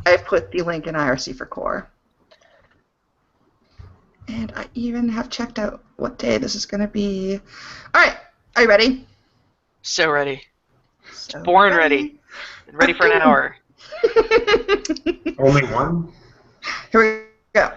I've put the link in IRC for core. And I even have checked out what day this is going to be. All right. Are you ready? So ready. Born ready. And ready for an hour. Only one? Here we go.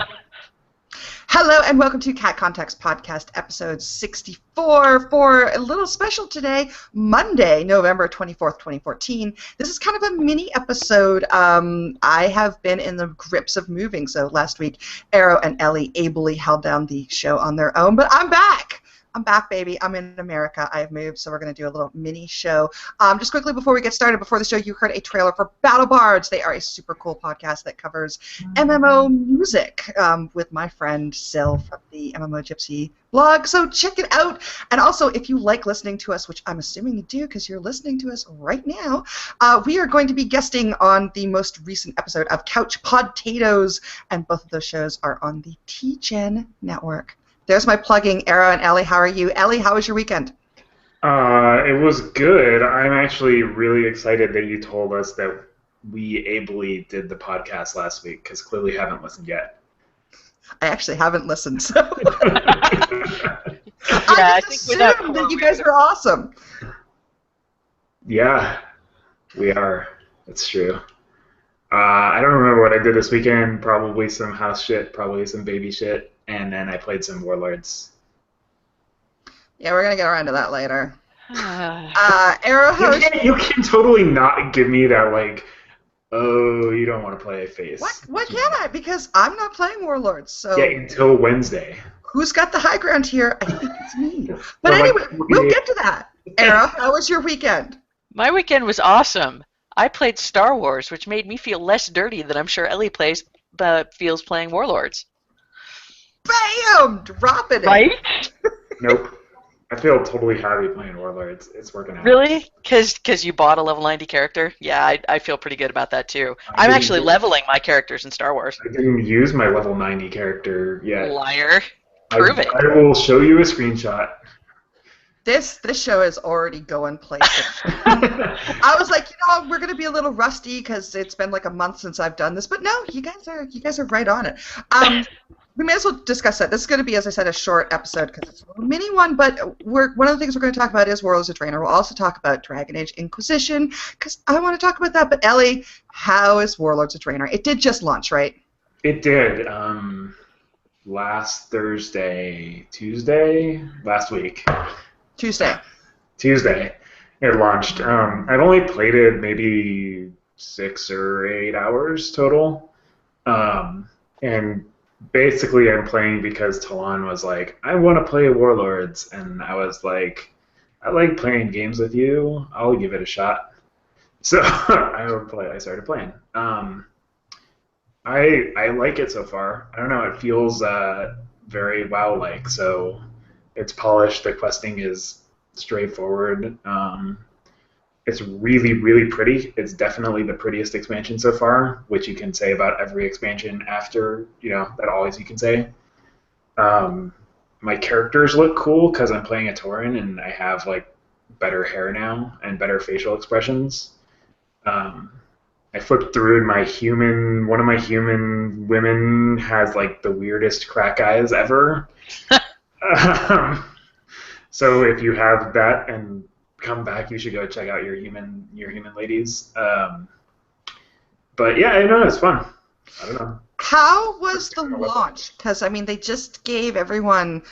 Hello and welcome to Cat Context Podcast, episode 64 for a little special today, Monday, November 24th, 2014. This is kind of a mini episode. I have been in the grips of moving, so last week Arrow and Elly ably held down the show on their own, but I'm back! I'm back, baby. I'm in America. I have moved, so we're going to do a little mini show. Just quickly before we get started, before the show, you heard a trailer for Battle Bards. They are a super cool podcast that covers MMO music with my friend Sil from the MMO Gypsy blog. So check it out. And also, if you like listening to us, which I'm assuming you do because you're listening to us right now, we are going to be guesting on the most recent episode of Couch Podtatoes, and both of those shows are on the TGen network. There's my plugging. Arrow and Elly, how are you? Elly, how was your weekend? It was good. I'm actually really excited that you told us that we ably did the podcast last week, because clearly haven't listened yet. I actually haven't listened, so... I think assumed that you guys are awesome. Yeah, we are. It's true. I don't remember what I did this weekend. Probably some house shit, probably some baby shit. And then I played some Warlords. Yeah, we're going to get around to that later. Arrow, you can totally not give me that, like, oh, you don't want to play a face. What can I? Because I'm not playing Warlords, so... Yeah, until Wednesday. Who's got the high ground here? I think it's me. But anyway, we'll get to that. Arrow, how was your weekend? My weekend was awesome. I played Star Wars, which made me feel less dirty than I'm sure Elly feels playing Warlords. Bam! Dropping it. Right? Nope. I feel totally happy playing Warlords. It's working out. Really? Because you bought a level 90 character? Yeah, I feel pretty good about that too. I'm actually leveling my characters in Star Wars. I didn't use my level 90 character yet. Liar. Prove it. I will show you a screenshot. This show is already going places. I was like, we're going to be a little rusty because it's been like a month since I've done this, but no, you guys are right on it. We may as well discuss that. This is going to be, as I said, a short episode because it's a little mini one, but one of the things we're going to talk about is Warlords of Draenor. We'll also talk about Dragon Age Inquisition because I want to talk about that. But Elly, how is Warlords of Draenor? It did just launch, right? It did. Last Thursday, Tuesday, last week. Tuesday, it launched. I've only played it maybe 6 or 8 hours total. And basically I'm playing because Talon was like, I want to play Warlords. And I was like, I like playing games with you. I'll give it a shot. So I started playing. I like it so far. I don't know, it feels very WoW-like. So it's polished, the questing is straightforward. It's really, really pretty. It's definitely the prettiest expansion so far, which you can say about every expansion after, that always you can say. My characters look cool because I'm playing a Tauren and I have like better hair now and better facial expressions. I flipped through and one of my human women has like the weirdest crack eyes ever. So if you have that and come back, you should go check out your human ladies. But yeah, I know it's fun. I don't know. How was the launch? Because they just gave everyone,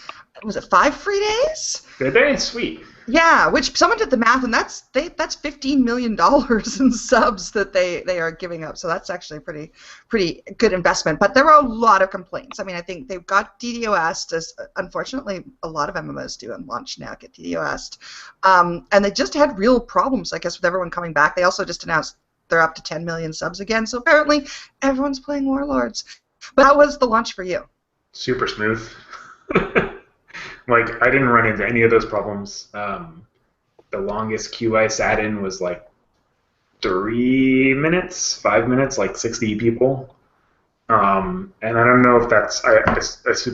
was it 5 free days? Did they? Sweet. Yeah, which someone did the math, and that's $15 million in subs that they are giving up. So that's actually a pretty good investment. But there were a lot of complaints. I think they've got DDoS'd, as unfortunately a lot of MMOs do on launch now get DDoS'd, and they just had real problems, I guess, with everyone coming back. They also just announced they're up to 10 million subs again. So apparently everyone's playing Warlords. But how was the launch for you? Super smooth. Like, I didn't run into any of those problems. The longest queue I sat in was like 3 minutes, 5 minutes, like 60 people. And I don't know if that's,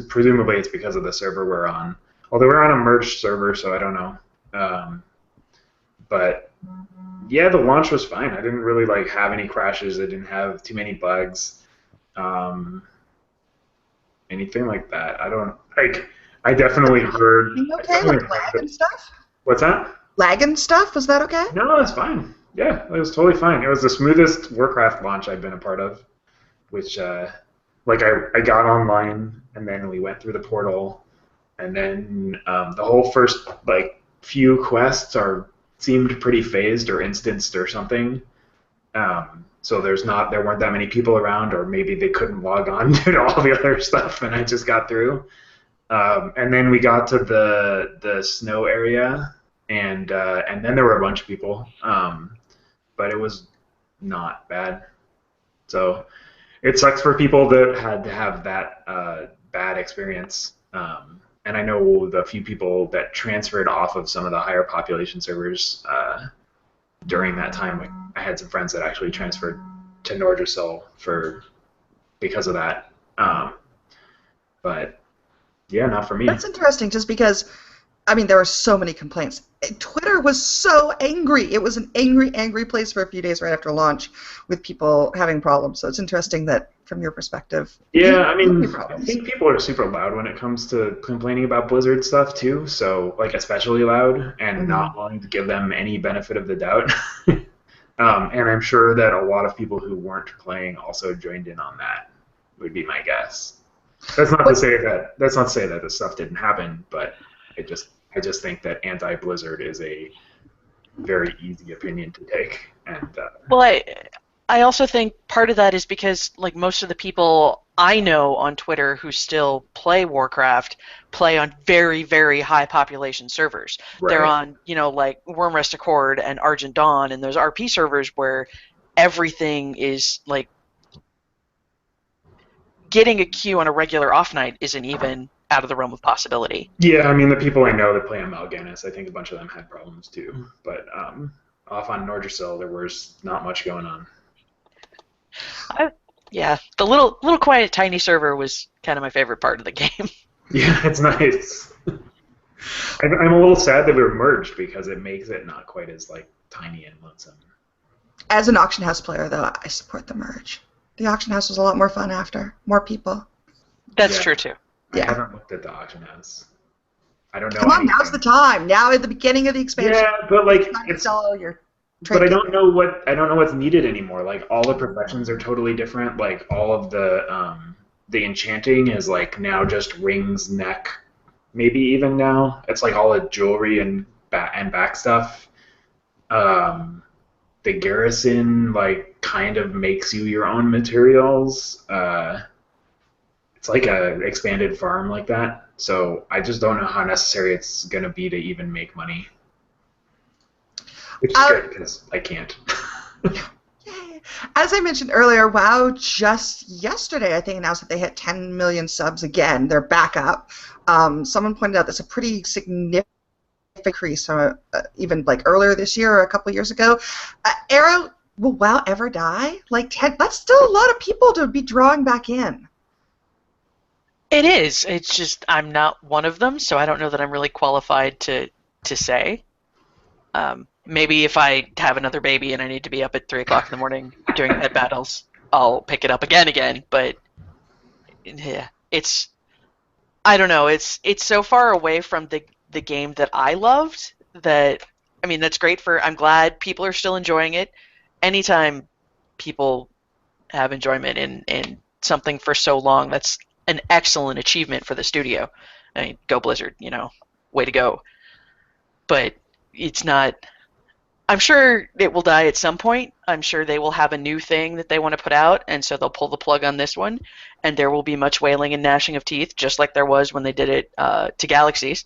presumably it's because of the server we're on. Although we're on a merged server, so I don't know. But Yeah, the launch was fine. I didn't really like have any crashes. I didn't have too many bugs. Um, Anything like that. I don't like. I definitely heard. Being I okay, definitely like heard lag that. and stuff. What's that? Lag and stuff. Was that okay? No, it's fine. Yeah, it was totally fine. It was the smoothest Warcraft launch I've been a part of. Which, like, I got online and then we went through the portal, and then the whole first like few quests are seemed pretty phased or instanced or something. So there weren't that many people around, or maybe they couldn't log on to all the other stuff, and I just got through. And then we got to the snow area, and then there were a bunch of people, but it was not bad. So it sucks for people that had to have that bad experience. And I know the few people that transferred off of some of the higher population servers during that time. Like, I had some friends that actually transferred to Nordrassil because of that. But yeah, not for me. That's interesting, just because, I mean, there were so many complaints. Twitter was so angry. It was an angry, angry place for a few days right after launch with people having problems. So it's interesting that, from your perspective, Yeah, I mean, I problems. think people are super loud when it comes to complaining about Blizzard stuff too. So, like, especially loud, and not willing to give them any benefit of the doubt. And I'm sure that a lot of people who weren't playing also joined in on that, would be my guess. That's not to say that this stuff didn't happen, but I just think that anti-Blizzard is a very easy opinion to take. And Well, I also think part of that is because, like, most of the people I know on Twitter who still play Warcraft play on very, very high population servers. Right. They're on, like Wormrest Accord and Argent Dawn and those RP servers where everything is, like, getting a queue on a regular off night isn't even out of the realm of possibility. Yeah, I mean, the people I know that play on Mal'Ganis, I think a bunch of them had problems too. But off on Nordrassil, there was not much going on. Yeah, the little quiet tiny server was kind of my favorite part of the game. Yeah, it's nice. I'm a little sad that we were merged because it makes it not quite as like tiny and lonesome. As an auction house player, though, I support the merge. The auction house was a lot more fun after. More people. That's true, too. I haven't looked at the auction house. I don't know. Come on, now's the time. Now at the beginning of the expansion. Yeah, but like it's all your. But I don't know what's needed anymore. Like, all the professions are totally different. Like, all of the enchanting is like now just rings, neck, maybe even now. It's like all the jewelry and back stuff. The garrison like kind of makes you your own materials. It's like a expanded farm like that. So I just don't know how necessary it's gonna be to even make money. Which is good because I can't. As I mentioned earlier, WoW just yesterday, I think, announced that they hit 10 million subs again. They're back up. Someone pointed out that's a pretty significant increase from even like earlier this year or a couple years ago. Arrow, will WoW ever die? Like 10, that's still a lot of people to be drawing back in. It is. It's just I'm not one of them, so I don't know that I'm really qualified to say. Maybe if I have another baby and I need to be up at 3 o'clock in the morning doing head battles, I'll pick it up again. But yeah, I don't know. It's so far away from the game that I loved that, I mean, that's great I'm glad people are still enjoying it. Anytime people have enjoyment in something for so long, that's an excellent achievement for the studio. I mean, go Blizzard, way to go. But it's not. I'm sure it will die at some point. I'm sure they will have a new thing that they want to put out, and so they'll pull the plug on this one, and there will be much wailing and gnashing of teeth, just like there was when they did it to Galaxies.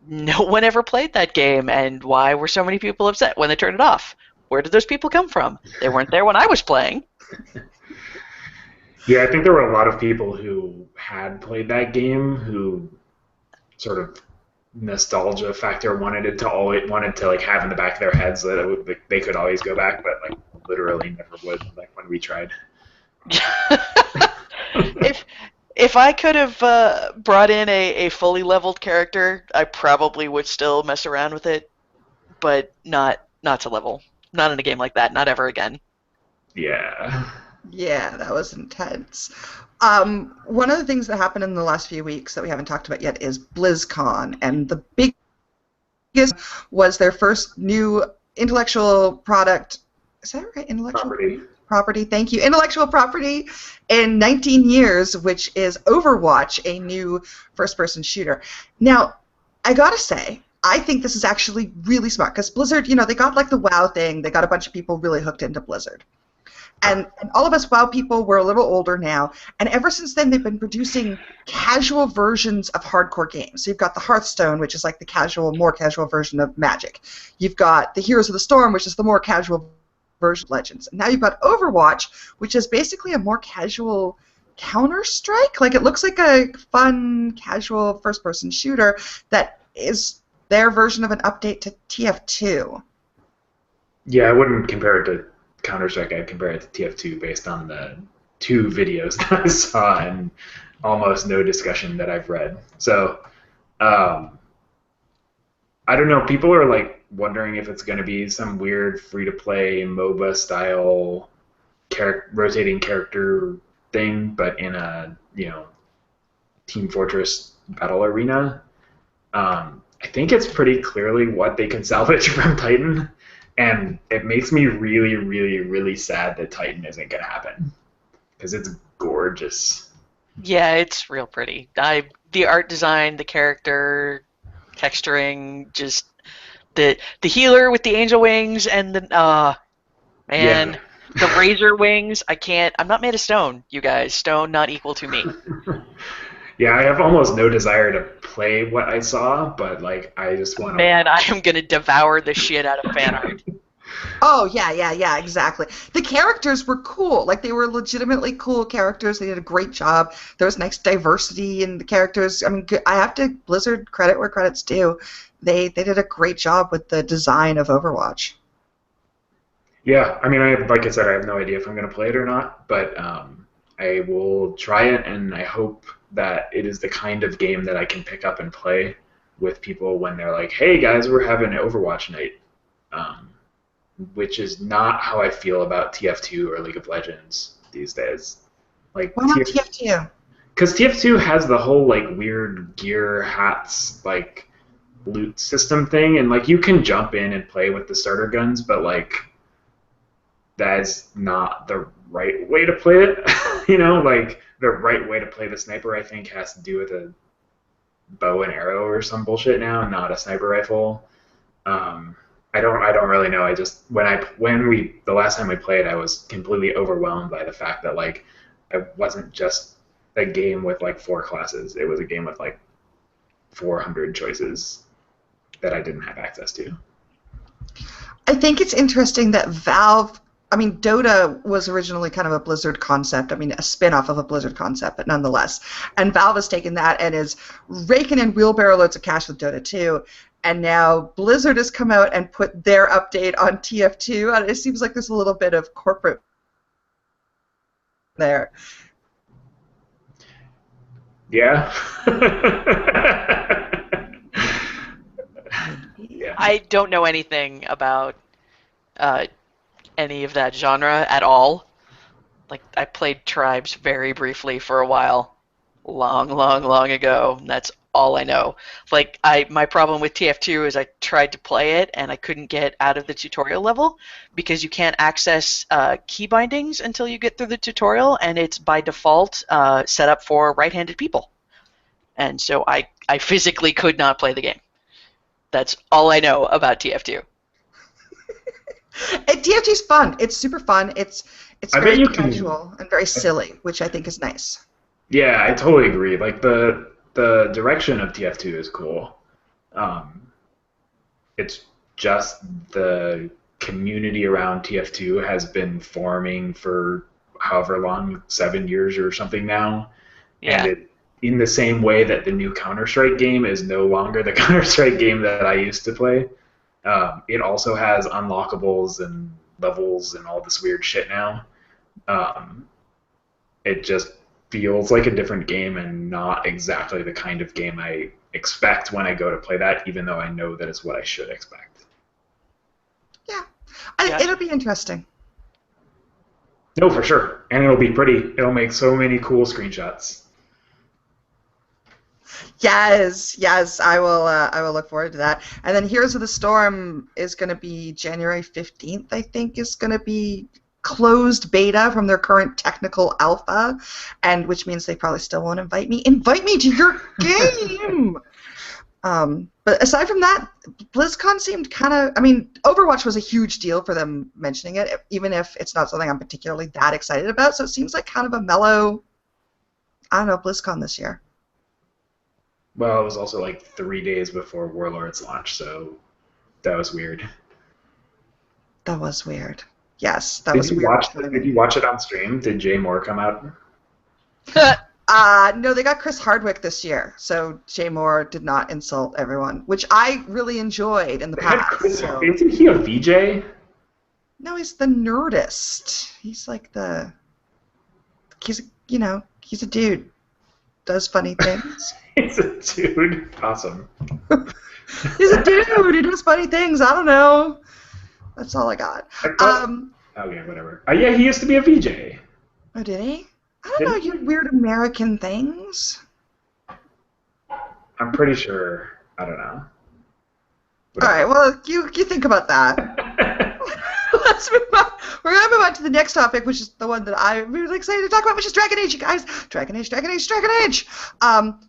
No one ever played that game, and why were so many people upset when they turned it off? Where did those people come from? They weren't there when I was playing. Yeah, I think there were a lot of people who had played that game who sort of nostalgia factor wanted to like have in the back of their heads that they could always go back, but like literally never would, like when we tried. If I could have brought in a fully leveled character, I probably would still mess around with it, but not to level. Not in a game like that. Not ever again. Yeah. Yeah, that was intense. One of the things that happened in the last few weeks that we haven't talked about yet is BlizzCon, and the biggest was their first new intellectual product. Is that right? Intellectual property. Thank you. Intellectual property in 19 years, which is Overwatch, a new first-person shooter. Now, I gotta say, I think this is actually really smart because Blizzard, they got like the WoW thing. They got a bunch of people really hooked into Blizzard. And all of us WoW people, we're a little older now, and ever since then they've been producing casual versions of hardcore games. So you've got the Hearthstone, which is like the more casual version of Magic. You've got the Heroes of the Storm, which is the more casual version of Legends. And now you've got Overwatch, which is basically a more casual Counter-Strike. Like, it looks like a fun, casual first-person shooter that is their version of an update to TF2. Yeah, I wouldn't compare it to Counter-Strike. I'd compare it to TF2 based on the 2 videos that I saw and almost no discussion that I've read. So, I don't know. People are like wondering if it's going to be some weird free-to-play MOBA style rotating character thing, but in a Team Fortress battle arena. I think it's pretty clearly what they can salvage from Titan. And it makes me really, really, really sad that Titan isn't going to happen. Because it's gorgeous. Yeah, it's real pretty. The art design, the character, texturing, just the healer with the angel wings and the razor wings. I'm not made of stone, you guys. Stone not equal to me. Yeah, I have almost no desire to play what I saw, but like I just want to. Man, I am gonna devour the shit out of fan art. Oh yeah, exactly. The characters were cool. Like, they were legitimately cool characters. They did a great job. There was nice diversity in the characters. I mean, I have to Blizzard credit where credit's due. They did a great job with the design of Overwatch. Yeah, I mean, like I said, I have no idea if I'm going to play it or not, but I will try it, and I hope that it is the kind of game that I can pick up and play with people when they're like, hey guys, we're having an Overwatch night, which is not how I feel about TF2 or League of Legends these days. Like, why not TF2? Because TF2 has the whole like weird gear, hats, like loot system thing, and like you can jump in and play with the starter guns, but like that's not the right way to play it. Like the right way to play the sniper, I think, has to do with a bow and arrow or some bullshit now, not a sniper rifle. I don't really know. I just the last time we played, I was completely overwhelmed by the fact that like it wasn't just a game with like 4 classes. It was a game with like 400 choices that I didn't have access to. I think it's interesting that Valve. I mean, Dota was originally kind of a Blizzard concept. I mean, a spin-off of a Blizzard concept, but nonetheless. And Valve has taken that and is raking in wheelbarrow loads of cash with Dota 2. And now Blizzard has come out and put their update on TF2. And it seems like there's a little bit of corporate there. Yeah. Yeah. I don't know anything about any of that genre at all. Like, I played Tribes very briefly for a while, long ago. And that's all I know. Like, my problem with TF2 is I tried to play it and I couldn't get out of the tutorial level because you can't access key bindings until you get through the tutorial, and it's by default set up for right-handed people. And so I physically could not play the game. That's all I know about TF2. TF2's fun. It's super fun. It's very casual and very silly, which I think is nice. Yeah, I totally agree. Like the direction of TF2 is cool. It's just the community around TF2 has been forming for however long, 7 years or something now. Yeah. And in the same way that the new Counter-Strike game is no longer the Counter-Strike game that I used to play. It also has unlockables and levels and all this weird shit now. It just feels like a different game and not exactly the kind of game I expect when I go to play that, even though I know that it's what I should expect. Yeah. It'll be interesting. No, for sure. And it'll be pretty. It'll make so many cool screenshots. Yes, I will look forward to that. And then Heroes of the Storm is going to be January 15th, I think, is going to be closed beta from their current technical alpha, and which means they probably still won't invite me. Invite me to your game! But aside from that, BlizzCon seemed kind of... I mean, Overwatch was a huge deal for them mentioning it, even if it's not something I'm particularly that excited about, so it seems like kind of a mellow, I don't know, BlizzCon this year. Well, it was also like 3 days before Warlords launched, so that was weird. That was weird. Yes, that was weird. Did you watch it on stream? Did Jay Moore come out? No, they got Chris Hardwick this year, so Jay Moore did not insult everyone, which I really enjoyed in the past. Isn't he a VJ? No, he's the nerdist. He's like the... he's a dude. Does funny things. He's a dude. Awesome. He's a dude who does funny things. I don't know. That's all I got. Okay, whatever. Yeah, he used to be a VJ. Oh, did he? I don't know, you weird American things. I'm pretty sure. I don't know. All right, well, you think about that. Let's move on. We're going to move on to the next topic, which is the one that I'm really excited to talk about, which is Dragon Age, you guys. Dragon Age.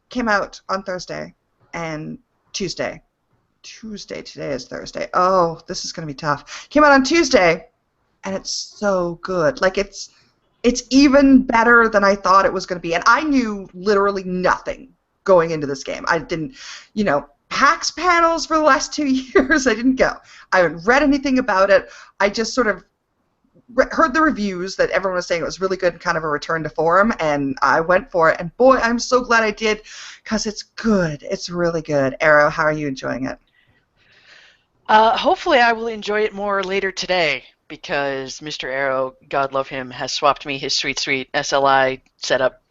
Came out on Thursday and Tuesday. Today is Thursday. Oh, this is going to be tough. Came out on Tuesday, and it's so good. Like, it's even better than I thought it was going to be. And I knew literally nothing going into this game. I didn't, PAX panels for the last 2 years, I didn't go. I haven't read anything about it. I just sort of heard the reviews that everyone was saying it was really good, kind of a return to form, and I went for it. And boy, I'm so glad I did, because it's good. It's really good. Arrow, how are you enjoying it? Hopefully I will enjoy it more later today, because Mr. Arrow, God love him, has swapped me his sweet SLI setup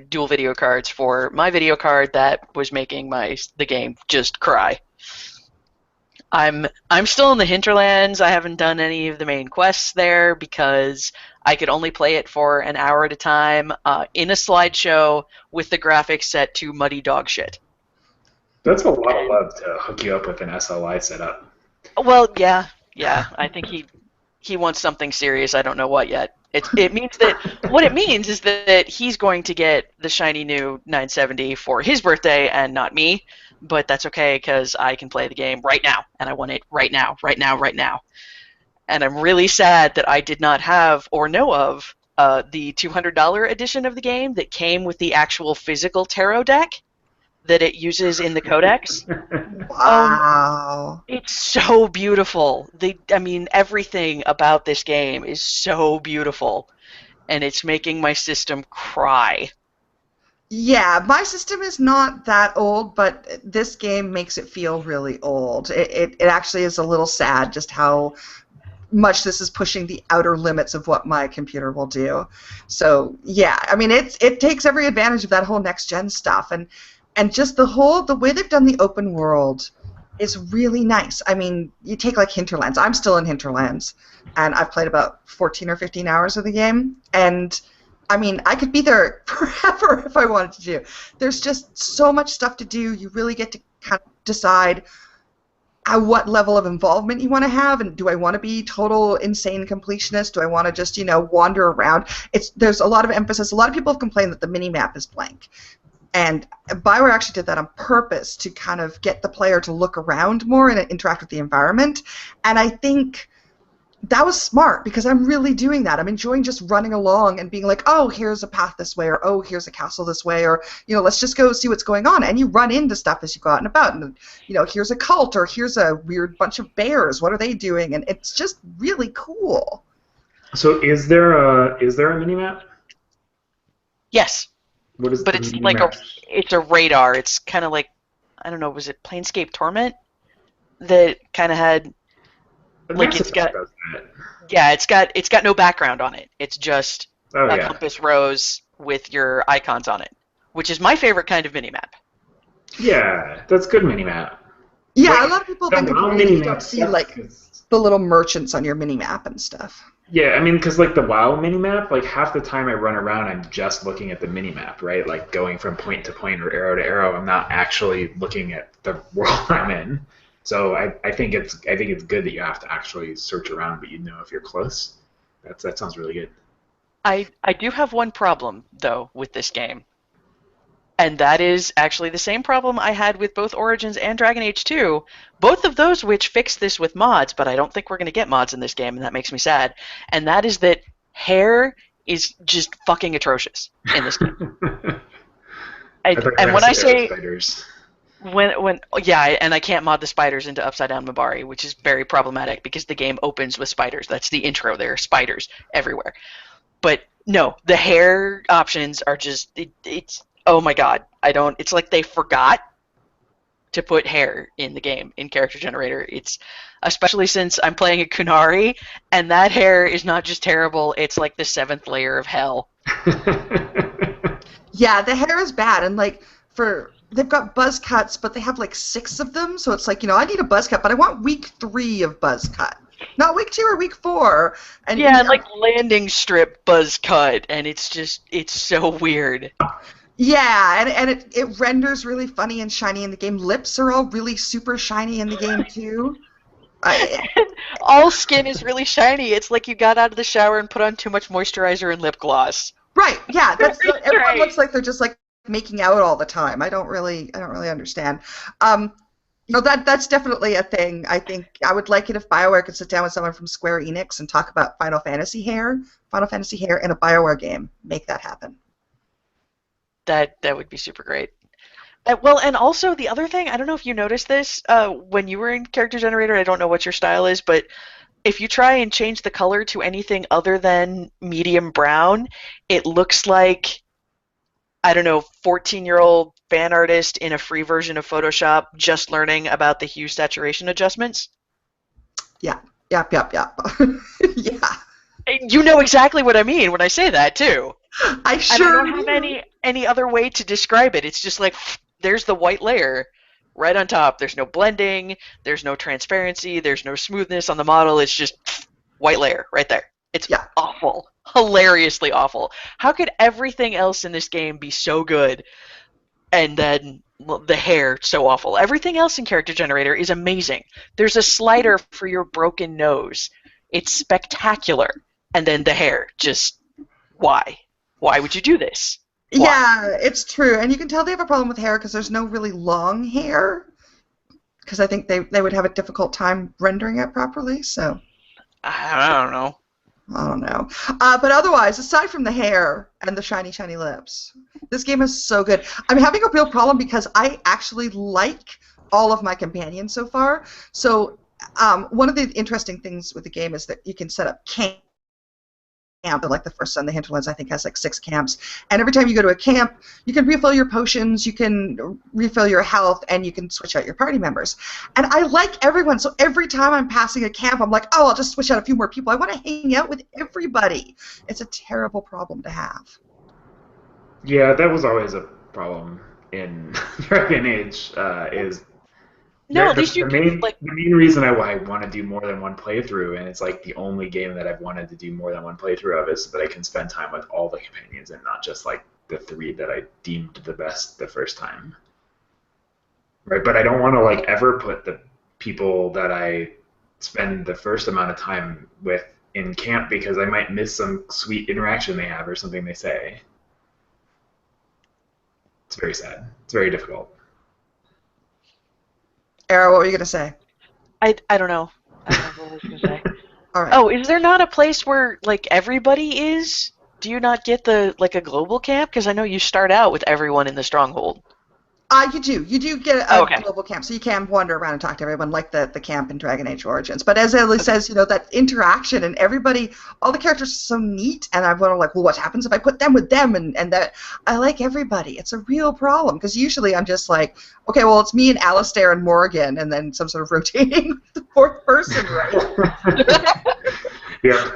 dual video cards for my video card that was making the game just cry. I'm still in the hinterlands. I haven't done any of the main quests there because I could only play it for an hour at a time in a slideshow with the graphics set to muddy dog shit. That's a lot of love to hook you up with an SLI setup. Well, yeah. I think he wants something serious. I don't know what yet. It means that what it means is that he's going to get the shiny new 970 for his birthday and not me, but that's okay because I can play the game right now, and I want it right now. And I'm really sad that I did not have or know of the $200 edition of the game that came with the actual physical tarot deck that it uses in the codex. Wow. It's so beautiful. Everything about this game is so beautiful, and it's making my system cry. Yeah, my system is not that old, but this game makes it feel really old. It actually is a little sad just how much this is pushing the outer limits of what my computer will do. So, yeah, it takes every advantage of that whole next-gen stuff, and just the way they've done the open world is really nice. You take like Hinterlands. I'm still in Hinterlands, and I've played about 14 or 15 hours of the game, and I could be there forever if I wanted to do. There's just so much stuff to do. You really get to kind of decide what level of involvement you want to have, and do I want to be total insane completionist? Do I want to just, wander around? There's a lot of emphasis. A lot of people have complained that the mini-map is blank. And Bioware actually did that on purpose to kind of get the player to look around more and interact with the environment. And I think that was smart because I'm really doing that. I'm enjoying just running along and being like, oh, here's a path this way, or oh, here's a castle this way, or, let's just go see what's going on. And you run into stuff as you go out and about. And, here's a cult, or here's a weird bunch of bears. What are they doing? And it's just really cool. So is there a mini-map? Yes. What is but it's like it's a radar. It's kind of like, I don't know, was it Planescape Torment that kind of had it's got no background on it. It's just compass rose with your icons on it, which is my favorite kind of minimap. Yeah, that's good minimap. Yeah, a lot of people think you don't see the little merchants on your mini-map and stuff. Yeah, I mean, because like the WoW minimap, like half the time I run around, I'm just looking at the minimap, right? Like going from point to point or arrow to arrow. I'm not actually looking at the world I'm in. So I think it's good that you have to actually search around, but you know if you're close. That sounds really good. I do have one problem though with this game. And that is actually the same problem I had with both Origins and Dragon Age 2, both of those which fix this with mods, but I don't think we're going to get mods in this game, and that makes me sad. And that is that hair is just fucking atrocious in this game. And when I say spiders. And I can't mod the spiders into Upside Down Mabari, which is very problematic because the game opens with spiders. That's the intro. There are spiders everywhere. But no, the hair options are just it's oh my god, it's like they forgot to put hair in the game, in character generator. It's, especially since I'm playing a Kunari, and that hair is not just terrible, it's like the 7th layer of hell. Yeah, the hair is bad, and like, they've got buzz cuts, but they have like 6 of them, so it's like, I need a buzz cut, but I want week 3 of buzz cut. Not week 2 or week 4. And yeah, like landing strip buzz cut, and it's so weird. Yeah, and it renders really funny and shiny in the game. Lips are all really super shiny in the game, too. All skin is really shiny. It's like you got out of the shower and put on too much moisturizer and lip gloss. Right, yeah. Everyone right. looks like they're just, like, making out all the time. I don't really understand. That's definitely a thing. I think I would like it if BioWare could sit down with someone from Square Enix and talk about Final Fantasy hair in a BioWare game. Make that happen. That would be super great. Well, and also the other thing, I don't know if you noticed this when you were in Character Generator, I don't know what your style is, but if you try and change the color to anything other than medium brown, it looks like, I don't know, 14-year-old fan artist in a free version of Photoshop just learning about the hue saturation adjustments. Yeah. Yep. Yeah. You know exactly what I mean when I say that, too. I sure don't have any other way to describe it. It's just like, there's the white layer right on top. There's no blending. There's no transparency. There's no smoothness on the model. It's just white layer right there. It's awful. Hilariously awful. How could everything else in this game be so good and then the hair so awful? Everything else in Character Generator is amazing. There's a slider for your broken nose. It's spectacular. And then the hair, just why? Why would you do this? Why? Yeah, it's true. And you can tell they have a problem with hair because there's no really long hair. Because I think they would have a difficult time rendering it properly. So I don't know. But otherwise, aside from the hair and the shiny, shiny lips, this game is so good. I'm having a real problem because I actually like all of my companions so far. So one of the interesting things with the game is that you can set up camp. Like the first one, the Hinterlands, I think, has like 6 camps. And every time you go to a camp, you can refill your potions, you can refill your health, and you can switch out your party members. And I like everyone, so every time I'm passing a camp, I'm like, oh, I'll just switch out a few more people. I want to hang out with everybody. It's a terrible problem to have. Yeah, that was always a problem in Dragon Age, No, at least you can, the main reason I want to do more than one playthrough, and it's like the only game that I've wanted to do more than one playthrough of, is so that I can spend time with all the companions and not just like the 3 that I deemed the best the first time. Right, but I don't want to like ever put the people that I spend the first amount of time with in camp because I might miss some sweet interaction they have or something they say. It's very sad. It's very difficult. Era, what were you going to say? I don't know. I don't know what I was going to say. All right. Oh, is there not a place where, like, everybody is? Do you not get a global camp? Because I know you start out with everyone in the stronghold. You do. You do get a global camp, so you can wander around and talk to everyone like the camp in Dragon Age Origins. But as Elly says, that interaction and everybody, all the characters are so neat, and I'm like, well, what happens if I put them with them? And that I like everybody. It's a real problem, because usually I'm just like, okay, well, it's me and Alistair and Morgan, and then some sort of rotating the 4th person, right? Yeah.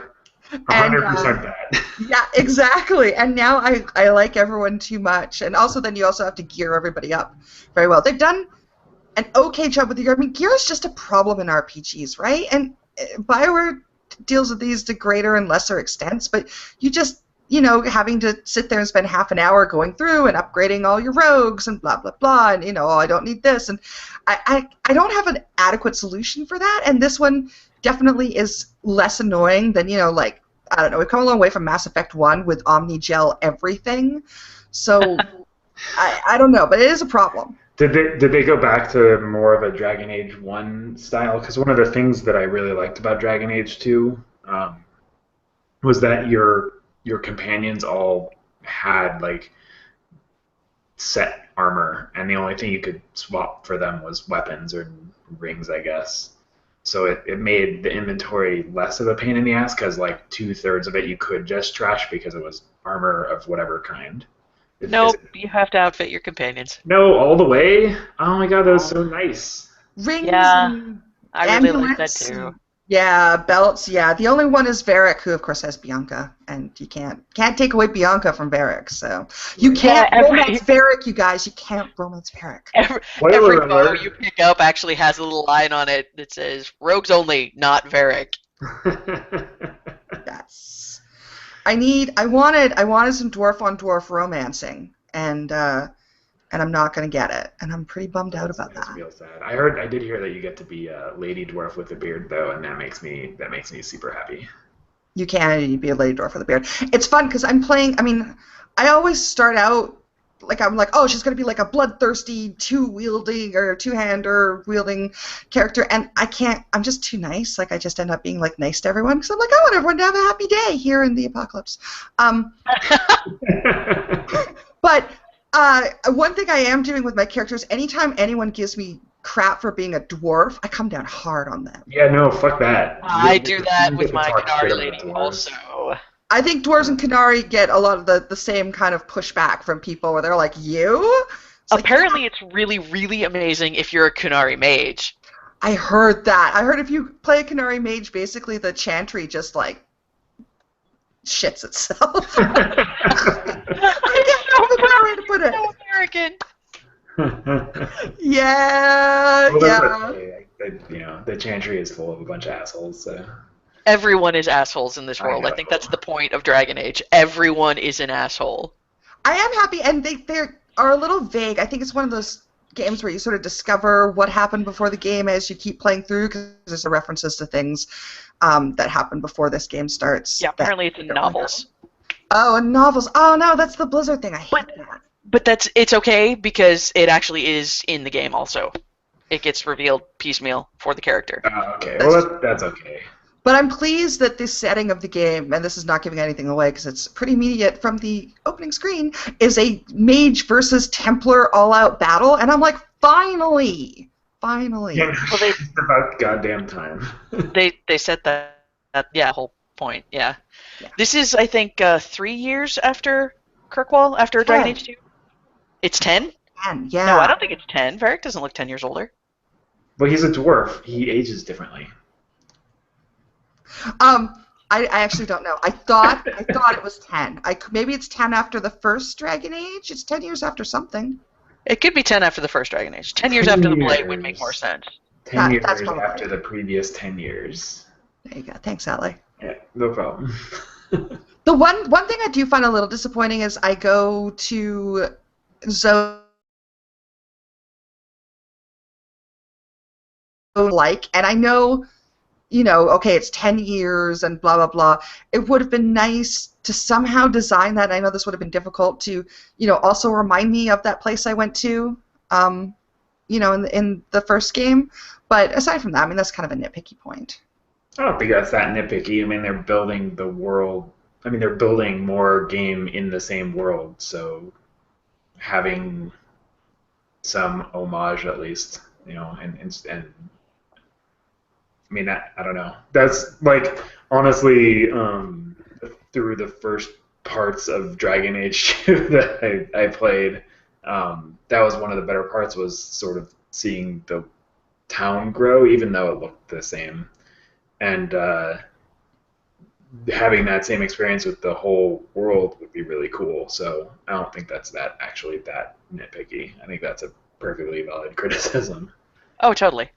100% that. Yeah, exactly. And now I like everyone too much. And also then you also have to gear everybody up very well. They've done an okay job with the gear. I mean, gear is just a problem in RPGs, right? And BioWare deals with these to greater and lesser extents, but you just, having to sit there and spend half an hour going through and upgrading all your rogues and blah, blah, blah, and, oh, I don't need this. And I don't have an adequate solution for that, and this one definitely is less annoying than, I don't know, we've come a long way from Mass Effect 1 with Omni-Gel everything, so I don't know, but it is a problem. Did they go back to more of a Dragon Age 1 style? Because one of the things that I really liked about Dragon Age 2 was that your companions all had like set armor, and the only thing you could swap for them was weapons or rings, I guess. So it made the inventory less of a pain in the ass, because like 2/3 of it you could just trash because it was armor of whatever kind. Nope, you have to outfit your companions. No, all the way? Oh my god, that was so nice. Rings and I really like that amulets too. Yeah, belts, yeah. The only one is Varric, who of course has Bianca, and you can't take away Bianca from Varric, so you can't romance Varric, you guys. You can't romance Varric. Every bow you pick up actually has a little line on it that says "Rogues only, not Varric." Yes. I wanted some dwarf on dwarf romancing, and I'm not gonna get it, and I'm pretty bummed out about that. That's real sad. I did hear that you get to be a lady dwarf with a beard though, and that makes me super happy. You can be a lady dwarf with a beard. It's fun because I'm playing. I mean, I always start out I'm like, oh, she's gonna be like a bloodthirsty two-hander wielding character, and I can't. I'm just too nice. Like I just end up being like nice to everyone because I'm like, I want everyone to have a happy day here in the apocalypse. But one thing I am doing with my characters, anytime anyone gives me crap for being a dwarf, I come down hard on them. Yeah, no, fuck that. I do that with my Qunari lady also. I think dwarves and Qunari get a lot of the same kind of pushback from people where they're like, you? Apparently it's really, really amazing if you're a Qunari mage. I heard that. I heard if you play a Qunari mage, basically the chantry just like shits itself. I don't know a way to put it. So American. Yeah, well, yeah. Okay. The chantry is full of a bunch of assholes, so. Everyone is assholes in this world. I think that's the point of Dragon Age. Everyone is an asshole. I am happy, and they are a little vague. I think it's one of those games where you sort of discover what happened before the game as you keep playing through, because there's references to things that happened before this game starts. Yeah, apparently it's in novels. Oh, in novels. Oh, no, that's the Blizzard thing. I hate that. But it's okay, because it actually is in the game also. It gets revealed piecemeal for the character. Oh, okay. Well, that's okay. But I'm pleased that the setting of the game, and this is not giving anything away because it's pretty immediate from the opening screen, is a mage versus Templar all-out battle, and I'm like, finally! Finally. Yeah, well, it's about goddamn time. they set that whole point, yeah. This is, I think, 3 years after Kirkwall, after Dragon Age 2? It's 10? 10, yeah. No, I don't think it's 10. Varric doesn't look 10 years older. Well, he's a dwarf. He ages differently. I actually don't know. I thought it was 10. Maybe it's 10 after the first Dragon Age. It's 10 years after something. It could be 10 after the first Dragon Age. 10 years after the Blade would make more sense. 10 years after the previous 10 years. There you go. Thanks, Elly. Yeah, no problem. The one thing I do find a little disappointing is I go to Zone and I know, okay, it's 10 years and blah, blah, blah. It would have been nice to somehow design that. And I know this would have been difficult to, also remind me of that place I went to, in the first game. But aside from that, I mean, that's kind of a nitpicky point. I don't think that's that nitpicky. I mean, they're building the world. I mean, they're building more game in the same world. So having some homage, at least, and I mean, I don't know. That's like, honestly, through the first parts of Dragon Age 2 that I played, that was one of the better parts, was sort of seeing the town grow, even though it looked the same. And having that same experience with the whole world would be really cool. So I don't think that's actually that nitpicky. I think that's a perfectly valid criticism. Oh, totally.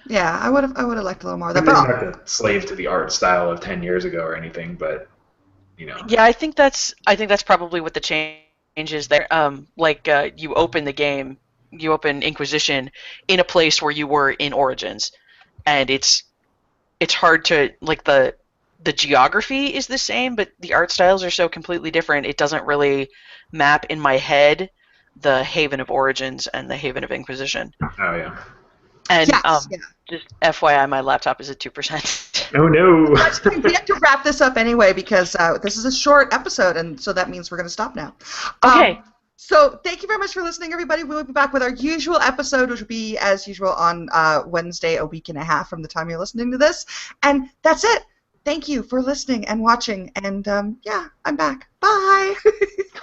Yeah, I would have liked a little more of I that. didn't But have to slave to the art style of 10 years ago or anything, but you know. Yeah, I think that's probably what the change is there. You open the game, you open Inquisition in a place where you were in Origins, and it's hard to like the geography is the same, but the art styles are so completely different. It doesn't really map in my head the Haven of Origins and the Haven of Inquisition. Oh yeah. And yes, yeah. just FYI, my laptop is at 2%. Oh no. We have to wrap this up anyway because this is a short episode, and so that means we're going to stop now. Okay. So thank you very much for listening, everybody. We will be back with our usual episode, which will be, as usual, on Wednesday, a week and a half from the time you're listening to this. And that's it. Thank you for listening and watching. And, yeah, I'm back. Bye.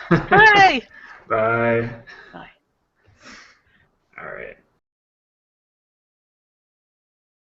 Bye. Bye. Bye. All right.